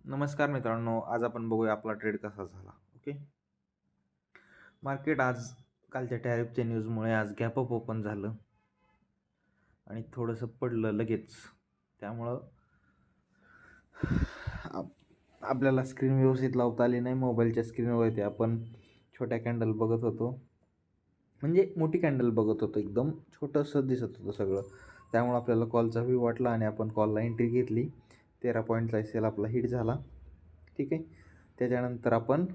नमस्कार मित्रांनो, आज आपण बघूया आपला ट्रेड कसा झाला. ओके. मार्केट आज कालच्या टॅरिफच्या न्यूजमुळे आज गॅप अप ओपन झालं आणि थोडंसं पडलं लगेच. त्यामुळं आपल्याला स्क्रीन व्यवस्थित लावता आली नाही. मोबाईलच्या स्क्रीनवरती आपण छोट्या कॅन्डल बघत होतो, म्हणजे मोठी कॅन्डल बघत होतो, एकदम छोटंसं दिसत होतं सगळं. त्यामुळं आपल्याला कॉलचा व्ह्यू वाटला आणि आपण कॉलला एंट्री घेतली. 13 पॉईंटचा सेल आपला हिट झाला. ठीक आहे. त्याच्यानंतर आपण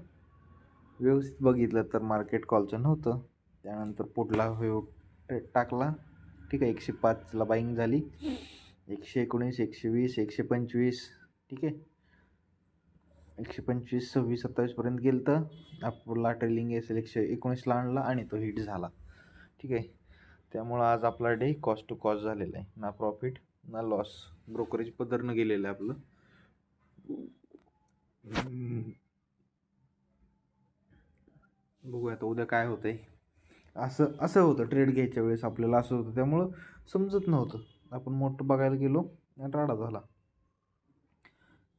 व्यवस्थित बघितलं तर मार्केट कॉलचं नव्हतं. त्यानंतर पुढला व्ह्यू टाकला. ठीक आहे. 105ला बाईंग झाली. 119, 120, 125. ठीक आहे. 125, 26, 27पर्यंत गेलं तर आपला ट्रेलिंग एसेल 119ला आणला आणि तो हिट झाला. ठीक आहे. त्यामुळं आज आपला डे कॉस्ट टू कॉस्ट झालेला आहे. ना प्रॉफिट ना लॉस. ब्रोकरेज पदरनं गेलेलं आहे आपलं. बघूया आता उद्या काय होतंय. असं होतं ट्रेड घ्यायच्या वेळेस आपल्याला, असं होतं. त्यामुळं समजत नव्हतं. आपण मोठं बघायला गेलो आणि राडा झाला.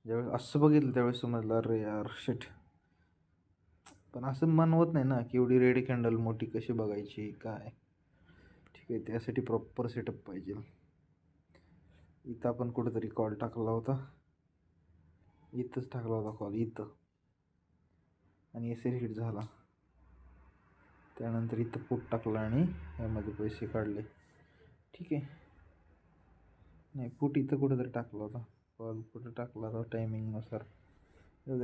ज्यावेळेस असं बघितलं त्यावेळेस समजलं, अरे यार शिट. पण असं मानवत नाही ना की एवढी रेड कॅन्डल मोठी कशी बघायची काय. ठीक आहे. त्यासाठी प्रॉपर सेटअप पाहिजे. इथं आपण कुठेतरी कॉल टाकला होता, इथंच टाकला होता कॉल, इथं, आणि एस हिट झाला. त्यानंतर इथं पुट टाकला आणि यामध्ये पैसे काढले. ठीक आहे. नाही, पुट इथं कुठेतरी टाकला होता, कॉल कुठं टाकला होता टायमिंगनुसार.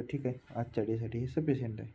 ठीक आहे. आजच्या डेसाठी हे सफिशियंट आहे.